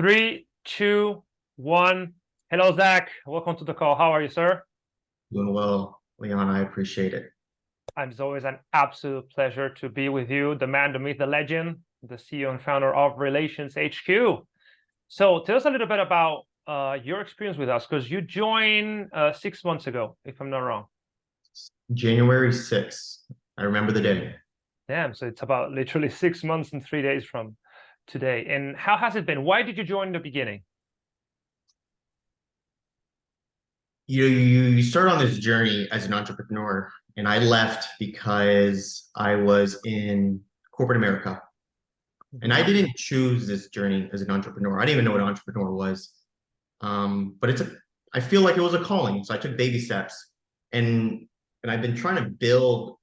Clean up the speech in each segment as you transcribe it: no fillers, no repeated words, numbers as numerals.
Three, two, one. Hello, Zach. Welcome to the call. How are you, sir? Doing well, Leon. I appreciate it. And it's always an absolute pleasure to be with you, the man, the myth, the legend, the CEO and founder of Relations HQ. So tell us a little bit about your experience with us, because you joined 6 months ago, if I'm not wrong. January 6th. I remember the day. Damn, so it's about literally 6 months and 3 days from today. And how has it been? Why did you join in the beginning? You start on this journey as an entrepreneur, and I left because I was in corporate America. And I didn't choose this journey as an entrepreneur. I didn't even know what an entrepreneur was. But I feel like it was a calling. So I took baby steps, and I've been trying to build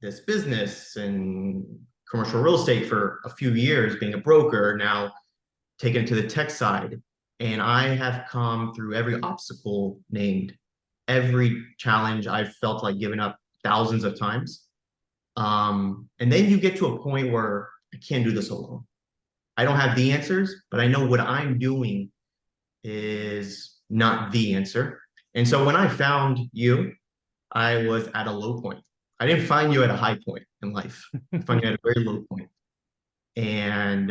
this business and commercial real estate for a few years, being a broker, now taken to the tech side. And I have come through every obstacle named, every challenge I've felt like giving up thousands of times. And then you get to a point where I can't do this alone. I don't have the answers, but I know what I'm doing is not the answer. And so when I found you, I was at a low point. I didn't find you at a high point in life. I found you at a very low point. And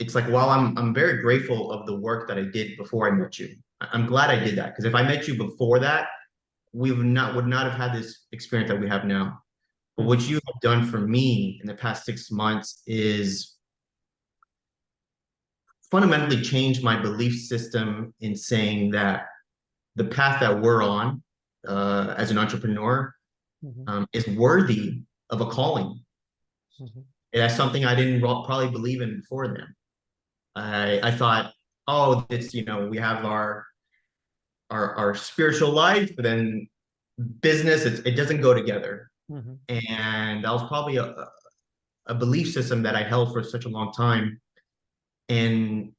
it's like, while I'm very grateful of the work that I did before I met you. I'm glad I did that, because if I met you before that, we would not have had this experience that we have now. But what you have done for me in the past 6 months is fundamentally change my belief system in saying that the path that we're on as an entrepreneur is worthy of a calling. That's something I didn't probably believe in before then. I thought, oh, it's, we have our spiritual life, but then business, it doesn't go together. And that was probably a belief system that I held for such a long time. And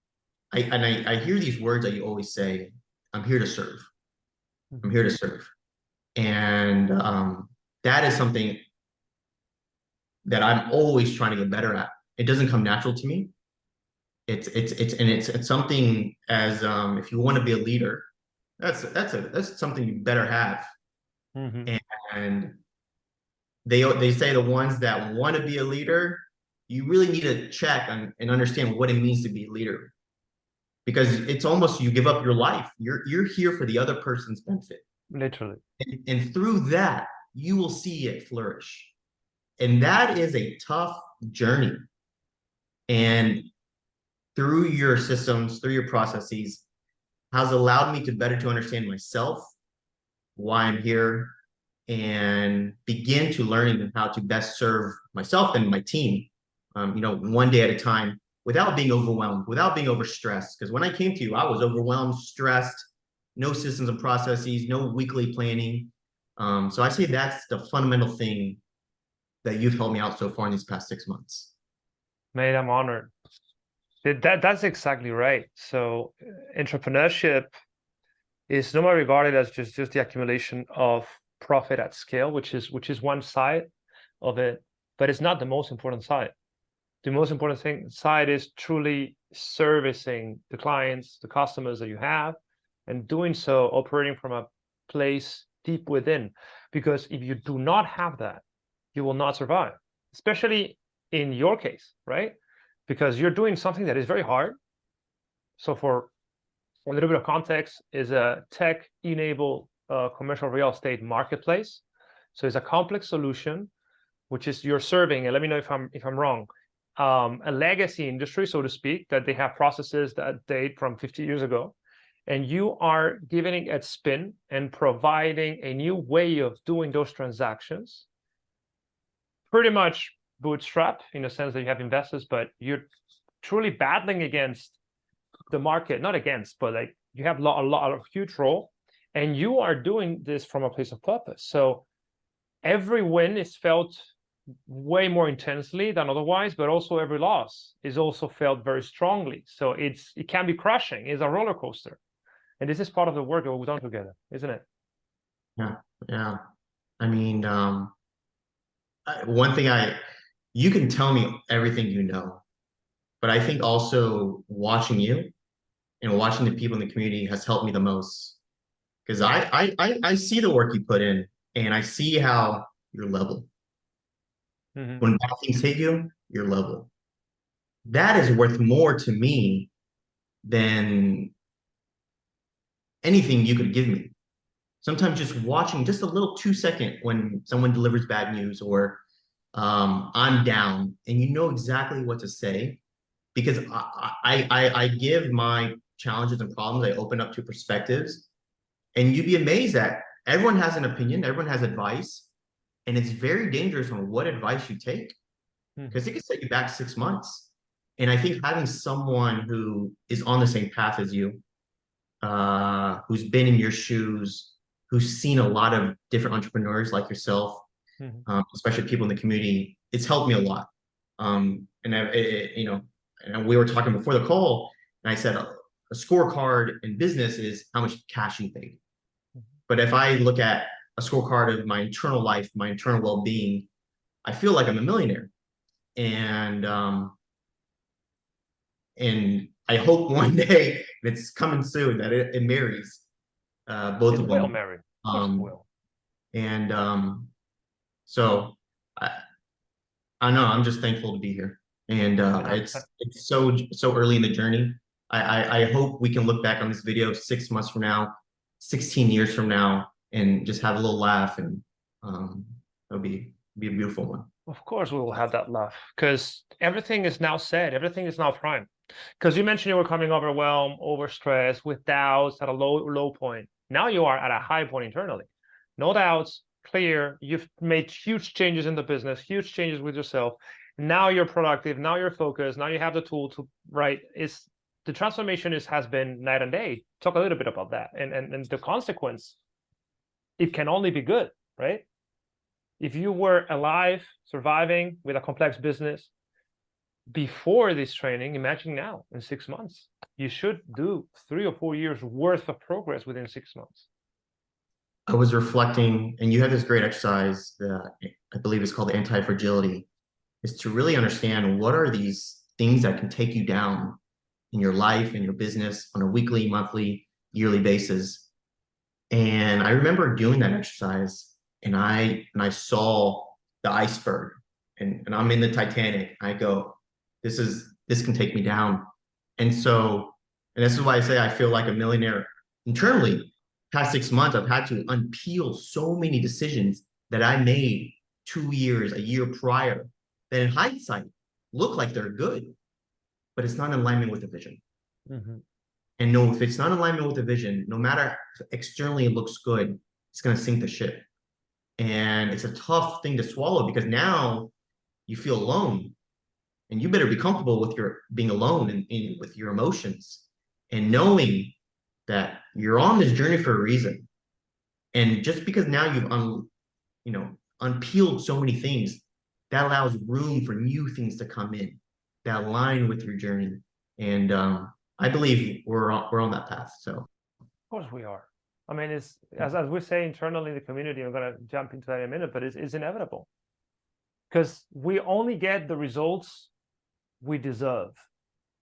I hear these words that you always say, I'm here to serve. I'm here to serve. And that is something that I'm always trying to get better at. It doesn't come natural to me. It's something, as if you want to be a leader, that's something you better have. And they say the ones that want to be a leader, you really need to check and understand what it means to be a leader, because it's almost, you give up your life. You're here for the other person's benefit, Literally. and through that you will see it flourish. And that is a tough journey. And through your systems, through your processes, has allowed me to better to understand myself, why I'm here, and begin to learning how to best serve myself and my team, one day at a time, without being overwhelmed, without being overstressed. Because when I came to you, I was overwhelmed, stressed, no systems and processes, no weekly planning. So I say that's the fundamental thing that you've helped me out so far in these past 6 months. Mate, I'm honored. That's exactly right. So entrepreneurship is normally regarded as just the accumulation of profit at scale, which is one side of it, but it's not the most important side. The most important side is truly servicing the clients, the customers that you have, and doing so operating from a place deep within. Because if you do not have that, you will not survive, especially in your case, right? Because you're doing something that is very hard. So for a little bit of context, is a tech-enabled commercial real estate marketplace. So it's a complex solution, which is you're serving, and let me know if I'm wrong, a legacy industry, so to speak, that they have processes that date from 50 years ago, and you are giving it a spin and providing a new way of doing those transactions, pretty much bootstrap in the sense that you have investors, but you're truly battling against the market, not against, but like you have a lot of huge role, and you are doing this from a place of purpose. So every win is felt way more intensely than otherwise, but also every loss is also felt very strongly. So it can be crushing. It's a roller coaster, and this is part of the work that we've done together, isn't it? Yeah. I mean, one thing you can tell me everything you know, but I think also watching you and watching the people in the community has helped me the most because I see the work you put in and I see how you're level. Hmm. When bad things hit you, you're level. That is worth more to me than anything you could give me. Sometimes just watching just a little 2 second when someone delivers bad news or I'm down and you know exactly what to say because I give my challenges and problems, I open up to perspectives and you'd be amazed that everyone has an opinion, everyone has advice, and it's very dangerous on what advice you take because it can set you back 6 months. And I think having someone who is on the same path as you, who's been in your shoes, who's seen a lot of different entrepreneurs like yourself, Hmm. especially people in the community, it's helped me a lot. And and we were talking before the call, and I said a scorecard in business is how much cash you made. But if I look at a scorecard of my internal life, my internal well-being, I feel like I'm a millionaire. And and I hope one day, and it's coming soon, that it marries both It of will, them. Mary. Of course it Um, will. and so I, I know I'm just thankful to be here. And And it's so early in the journey. I hope we can look back on this video 6 months from now, 16 years from now, and just have a little laugh, and it'll be a beautiful one. of course we will have that laugh because everything is now said. Everything is now prime. Because you mentioned you were coming overwhelmed, overstressed, with doubts at a low point. Now you are at a high point internally. No doubts, clear. You've made huge changes in the business, huge changes with yourself. Now you're productive. Now you're focused. Now you have the tool to write. Is the transformation has been night and day. Talk a little bit about that and the consequence. It can only be good, right? If you were alive, surviving with a complex business, before this training, imagine now in 6 months. You should do 3 or 4 years worth of progress within 6 months. I was reflecting, and you have this great exercise that I believe is called anti-fragility, is to really understand what are these things that can take you down in your life and your business on a weekly, monthly, yearly basis. And I remember doing that exercise and I saw the iceberg and I'm in the Titanic. I go, this can take me down. And so, and this is why I say I feel like a millionaire internally. Past 6 months, I've had to unpeel so many decisions that I made 2 years, a year prior, that in hindsight look like they're good, but it's not in alignment with the vision. Mm-hmm. And no, if it's not in alignment with the vision, no matter externally it looks good, it's going to sink the ship. And it's a tough thing to swallow because now you feel alone and you better be comfortable with your being alone and with your emotions and knowing that you're on this journey for a reason. And just because now you've unpeeled so many things, that allows room for new things to come in that align with your journey. And I believe we're on that path. So Of course we are. I mean, it's as we say internally in the community, I'm going to jump into that in a minute, but it's inevitable because we only get the results we deserve.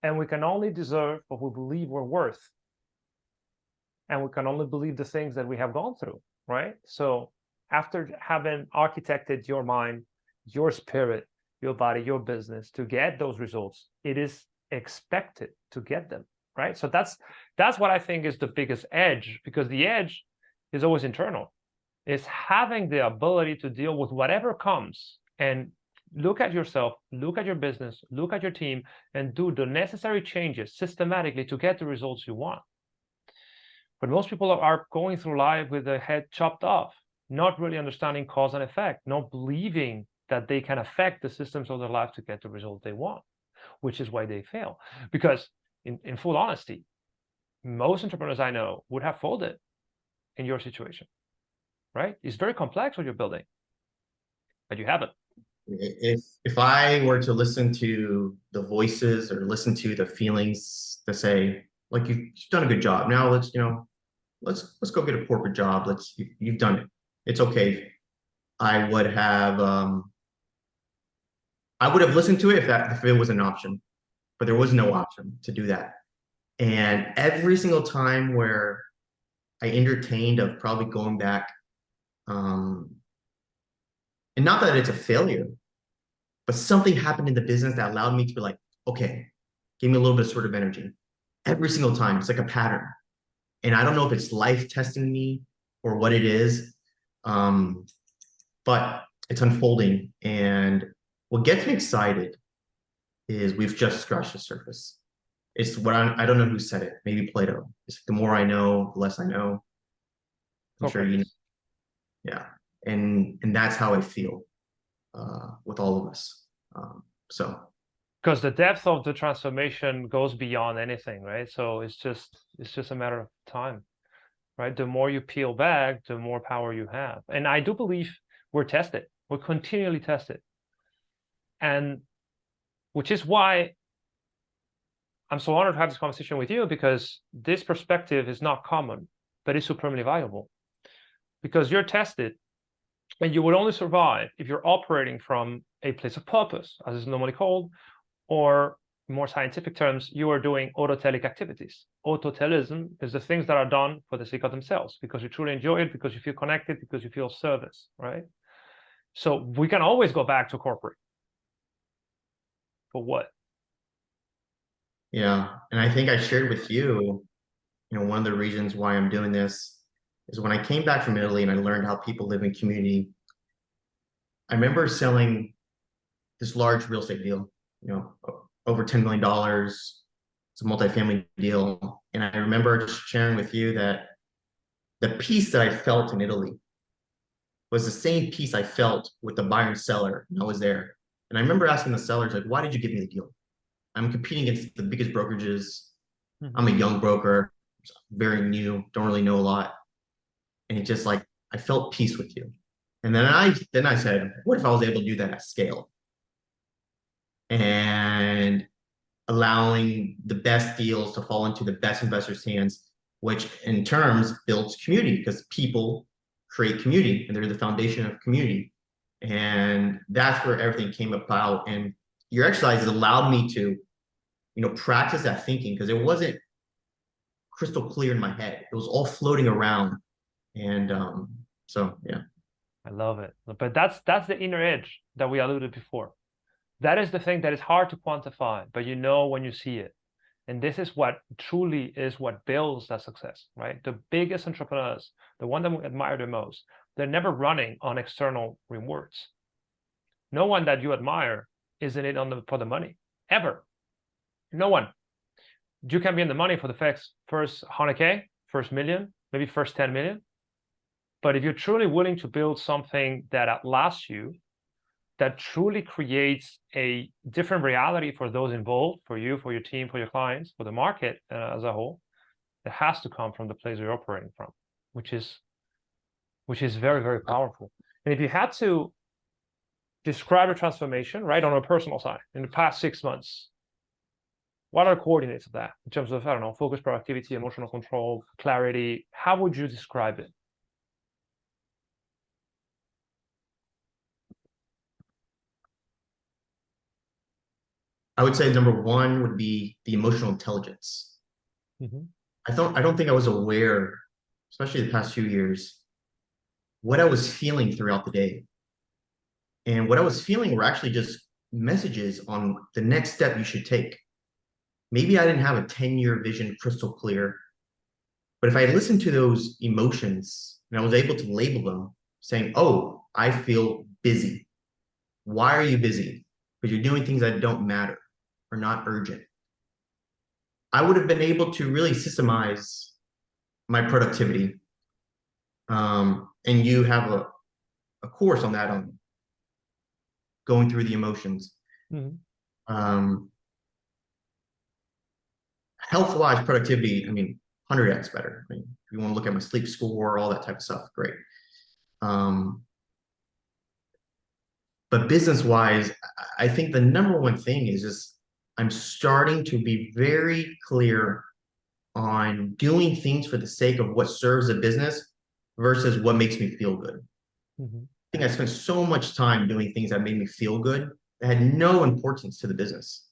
And we can only deserve what we believe we're worth. And we can only believe the things that we have gone through, right? So after having architected your mind, your spirit, your body, your business to get those results, it is expected to get them, right? So that's what I think is the biggest edge, because the edge is always internal. It's having the ability to deal with whatever comes and look at yourself, look at your business, look at your team, and do the necessary changes systematically to get the results you want. But most people are going through life with their head chopped off, not really understanding cause and effect, not believing that they can affect the systems of their life to get the result they want, which is why they fail. Because in full honesty, most entrepreneurs I know would have folded in your situation, right? It's very complex what you're building, but you haven't. if I were to listen to the voices or listen to the feelings to say, like you've done a good job. Now let's go get a corporate job. You've done it. It's okay. I would have I would have listened to it if it was an option. but there was no option to do that. And every single time where I entertained of probably going back, and not that it's a failure, but something happened in the business that allowed me to be like, okay, give me a little bit of sort of energy. Every single time, it's like a pattern. And I don't know if it's life testing me or what it is, but it's unfolding. And what gets me excited is we've just scratched the surface. It's what I don't know who said it, maybe Plato. It's like the more I know, the less I know. I'm sure you know. Yeah. And that's how I feel with all of us. So because the depth of the transformation goes beyond anything, right? So it's just a matter of time, right? The more you peel back, the more power you have. And I do believe we're tested. We're continually tested. And which is why I'm so honored to have this conversation with you, because this perspective is not common, but it's supremely valuable. Because you're tested, and you would only survive if you're operating from a place of purpose, as is normally called, or in more scientific terms, you are doing autotelic activities. Autotelism is the things that are done for the sake of themselves, because you truly enjoy it, because you feel connected, because you feel service, right? So we can always go back to corporate. For what? yeah, and I think I shared with you, one of the reasons why I'm doing this is when I came back from Italy and I learned how people live in community. I remember selling this large real estate deal, over $10 million. It's a multifamily deal. And I remember sharing with you that the peace that I felt in Italy was the same peace I felt with the buyer and seller when I was there. And I remember asking the sellers, like, why did you give me the deal? I'm competing against the biggest brokerages. I'm a young broker, very new, don't really know a lot. And it just like, I felt peace with you. And then I said, what if I was able to do that at scale? And allowing the best deals to fall into the best investors' hands, which in terms builds community, because people create community and they're the foundation of community. And that's where everything came about. And your exercises allowed me to, practice that thinking, because it wasn't crystal clear in my head. It was all floating around. And so, yeah. I love it. But that's the inner edge that we alluded before. That is the thing that is hard to quantify, but you know when you see it. And this is what truly is what builds that success, right? The biggest entrepreneurs, the one that we admire the most, they're never running on external rewards. No one that you admire is in it for the money, ever. No one. You can be in the money for the first 100K, first million, maybe first 10 million. But if you're truly willing to build something that outlasts you, that truly creates a different reality for those involved, for you, for your team, for your clients, for the market as a whole, it has to come from the place you're operating from, which is very, very powerful. And if you had to describe a transformation, right, on a personal side, in the past 6 months, what are the coordinates of that in terms of, I don't know, focus, productivity, emotional control, clarity? How would you describe it? I would say number one would be the emotional intelligence. I don't think I was aware, especially the past few years, what I was feeling throughout the day. And what I was feeling were actually just messages on the next step you should take. Maybe I didn't have a 10-year vision crystal clear, but if I listened to those emotions and I was able to label them, saying, oh, I feel busy. Why are you busy? Because you're doing things that don't matter or not urgent. I would have been able to really systemize my productivity. And you have a course on that, on going through the emotions. Health-wise, productivity, 100x better. If you want to look at my sleep score, all that type of stuff, great. But business-wise, I think the number one thing is just I'm starting to be very clear on doing things for the sake of what serves the business versus what makes me feel good. I think I spent so much time doing things that made me feel good that had no importance to the business.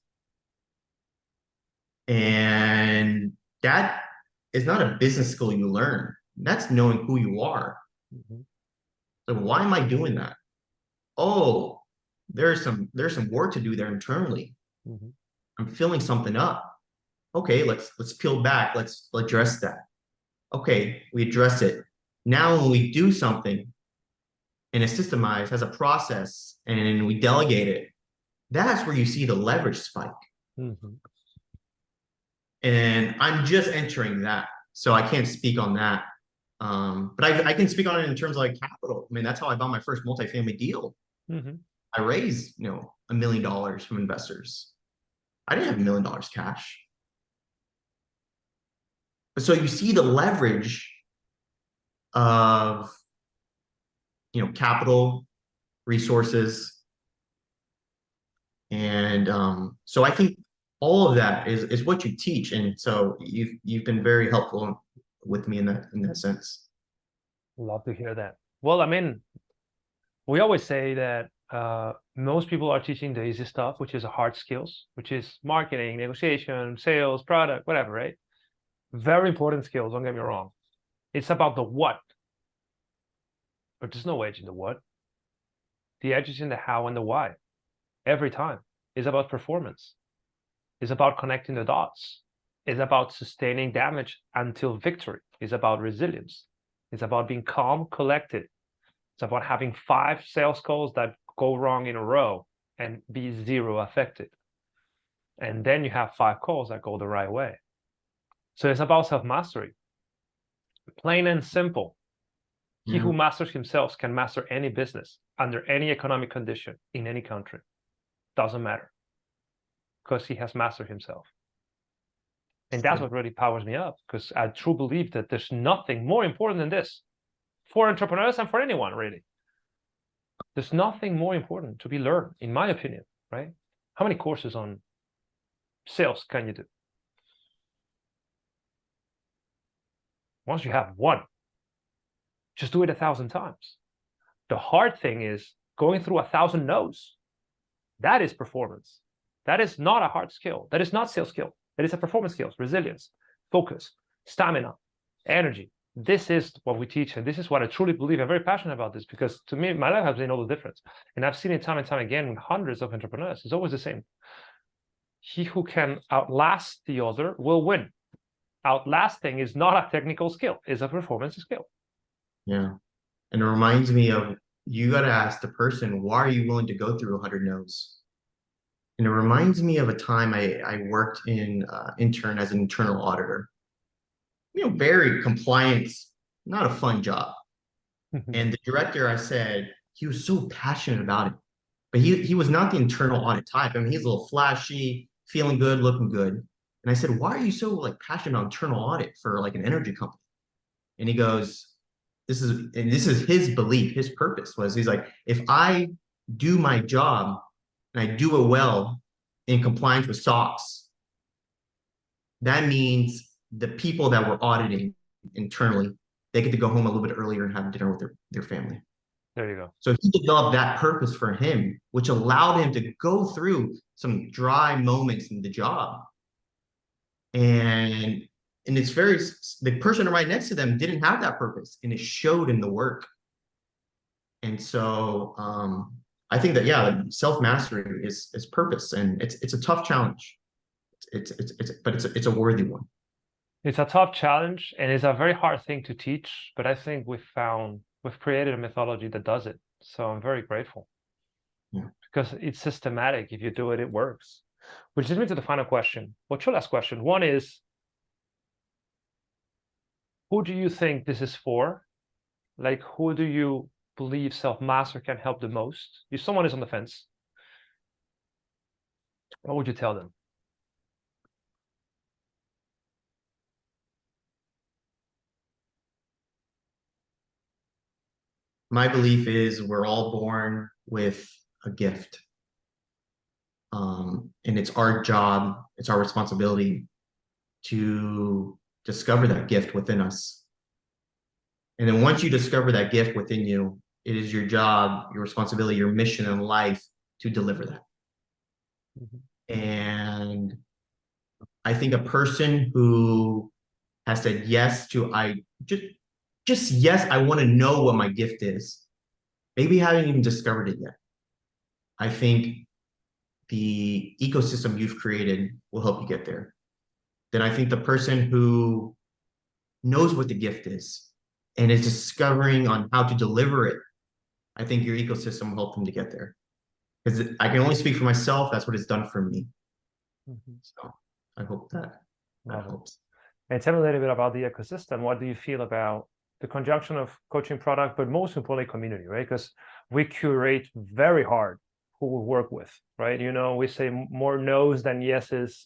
And that is not a business skill you learn. That's knowing who you are. Mhm. So why am I doing that? Oh, there's some work to do there internally. Mhm. I'm filling something up. Okay, let's peel back. Let's address that. Okay, we address it. Now when we do something and it's systemized, has a process, and we delegate it, that's where you see the leverage spike. Mhm. And I'm just entering that, so I can't speak on that. But I can speak on it in terms of like capital. I mean, that's how I bought my first multifamily deal. Mhm. I raised, $1 million from investors. I didn't have $1 million cash. So you see the leverage of, capital, resources, and so I think all of that is what you teach, and so you've been very helpful with me in that sense. Love to hear that. Well, I mean, we always say that most people are teaching the easy stuff, which is hard skills, which is marketing, negotiation, sales, product, whatever, right? Very important skills, don't get me wrong. It's about the what, but there's no edge in the what. The edge is in the how and the why. Every time. It's about performance. It's about connecting the dots. It's about sustaining damage until victory. It's about resilience. It's about being calm, collected. It's about having 5 sales calls that go wrong in a row and be zero affected. And then you have 5 calls that go the right way. So it's about self-mastery. Plain and simple. He Yeah. who masters himself can master any business under any economic condition in any country. Doesn't matter, because he has mastered himself. And that's what really powers me up, because I truly believe that there's nothing more important than this for entrepreneurs and for anyone, really. There's nothing more important to be learned, in my opinion, right? How many courses on sales can you do? Once you have one, just do it 1,000 times. The hard thing is going through 1,000 no's. That is performance. That is not a hard skill. That is not sales skill. That is a performance skills, resilience, focus, stamina, energy. This is what we teach, and this is what I truly believe. I'm very passionate about this, because to me, my life has been all the difference. And I've seen it time and time again with hundreds of entrepreneurs. It's always the same. He who can outlast the other will win. Outlasting is not a technical skill, it's a performance skill. Yeah. And it reminds me of, you got to ask the person, why are you willing to go through 100 no's? And it reminds me of a time I worked in intern as an internal auditor. Very compliance, not a fun job. And the director, I said, he was so passionate about it, but he was not the internal audit type. I mean, he's a little flashy, feeling good, looking good. And I said, why are you so like passionate about internal audit for like an energy company? And he goes, this is his belief, his purpose was, he's like, if I do my job and I do it well in compliance with SOX, that means the people that we're auditing internally, they get to go home a little bit earlier and have dinner with their family. There you go. So he developed that purpose for him, which allowed him to go through some dry moments in the job. And it's very, the person right next to them didn't have that purpose, and it showed in the work. And so I think that, yeah, self-mastery is purpose, and it's a tough challenge. But it's a worthy one. It's a tough challenge, and it's a very hard thing to teach, but I think we've created a methodology that does it. So I'm very grateful. Yeah. Because it's systematic. If you do it, it works. Which leads me to the final question. Well, two last questions. One is, who do you think this is for? Like, who do you believe self-master can help the most? If someone is on the fence, what would you tell them? My belief is we're all born with a gift. And it's our job, it's our responsibility to discover that gift within us. And then once you discover that gift within you, it is your job, your responsibility, your mission in life to deliver that. Mhm. And I think a person who has said yes to I just yes, I want to know what my gift is. Maybe haven't even discovered it yet. I think the ecosystem you've created will help you get there. Then I think the person who knows what the gift is and is discovering on how to deliver it, I think your ecosystem will help them to get there. Because I can only speak for myself. That's what it's done for me. So I hope that helps. And tell me a little bit about the ecosystem. What do you feel about the conjunction of coaching product, but most importantly, community, right? Because we curate very hard who we work with, right? You know, we say more no's than yeses.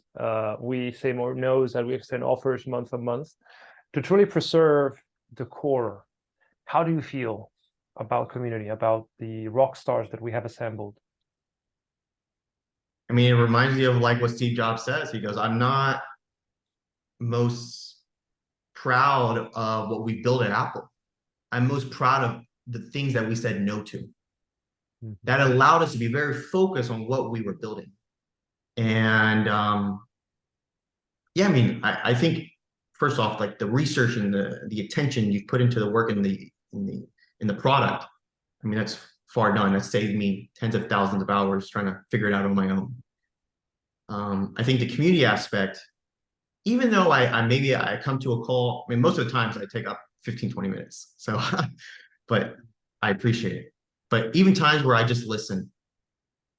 We say more no's than we extend offers month on month to truly preserve the core. How do you feel about community, about the rock stars that we have assembled? I mean, it reminds me of like what Steve Jobs says. He goes, I'm not most proud of what we built at Apple. I'm most proud of the things that we said no to. That allowed us to be very focused on what we were building. And yeah, I mean, I think first off, like the research and the attention you put into the work in the product, I mean, that's far done. That saved me tens of thousands of hours trying to figure it out on my own. I think the community aspect, even though I maybe I come to a call, I mean, most of the times I take up 15, 20 minutes. So, but I appreciate it. But even times where I just listen,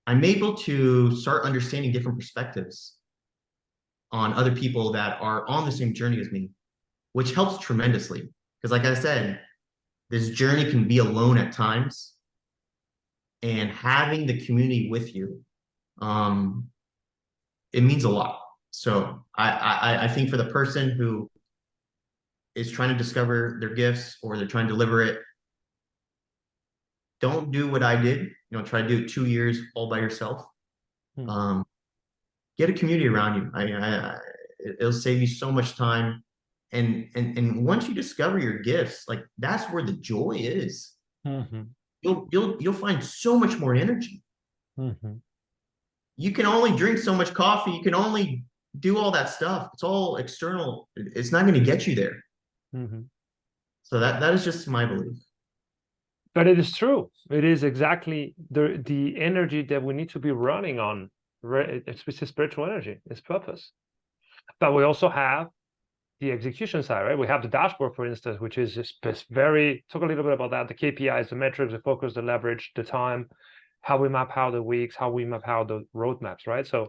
I'm able to start understanding different perspectives on other people that are on the same journey as me, which helps tremendously. Because like I said, this journey can be alone at times, and having the community with you, it means a lot. So I think for the person who is trying to discover their gifts or they're trying to deliver it, don't do what I did. You know, try to do it 2 years all by yourself. Get a community around you. It'll save you so much time. And once you discover your gifts, like that's where the joy is. You'll find so much more energy. You can only drink so much coffee. You can only do all that stuff. It's all external. It's not going to get you there. So that is just my belief. But it is true. It is exactly the energy that we need to be running on. It's spiritual energy. It's purpose. But we also have the execution side, right? We have the dashboard, for instance, which is just very, talk a little bit about that, the KPIs, the metrics, the focus, the leverage, the time, how we map out the weeks, how we map out the roadmaps, right? So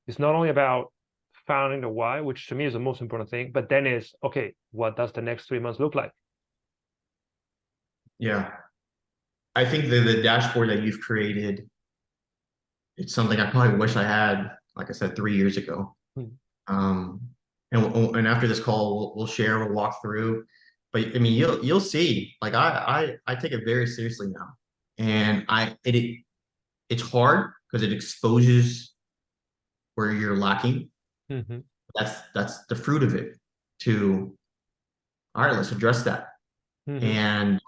it's not only about finding the why, which to me is the most important thing, but then is, okay, what does the next 3 months look like? Yeah. I think the dashboard that you've created, it's something I probably wish I had, like I said, 3 years ago. And after this call, we'll share, we'll walk through. But I mean, you'll see. Like I take it very seriously now, and it's hard because it exposes where you're lacking. That's the fruit of it. All right, let's address that. And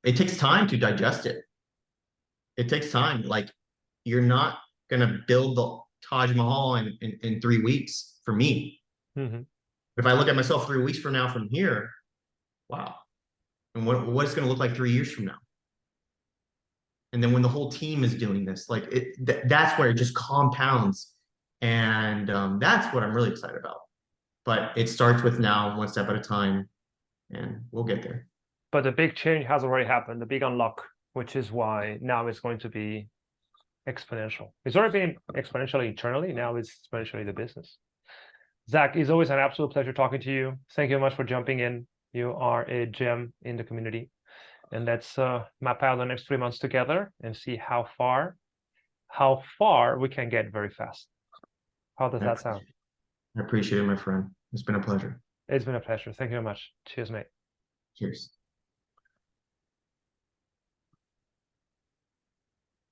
it takes time to digest it. It takes time. Like you're not gonna build the Taj Mahal in 3 weeks for me. If I look at myself 3 weeks from now from here, wow. And what it's gonna look like 3 years from now. And then when the whole team is doing this, like that's where it just compounds. And that's what I'm really excited about. But it starts with now, one step at a time, and we'll get there. But the big change has already happened, the big unlock, which is why now it's going to be exponential. It's already been exponentially internally. Now it's exponentially the business. Zach, it's always an absolute pleasure talking to you. Thank you very much for jumping in. You are a gem in the community. And let's map out the next 3 months together and see how far we can get very fast. How does that sound? I appreciate it, my friend. It's been a pleasure. It's been a pleasure. Thank you very much. Cheers, mate. Cheers.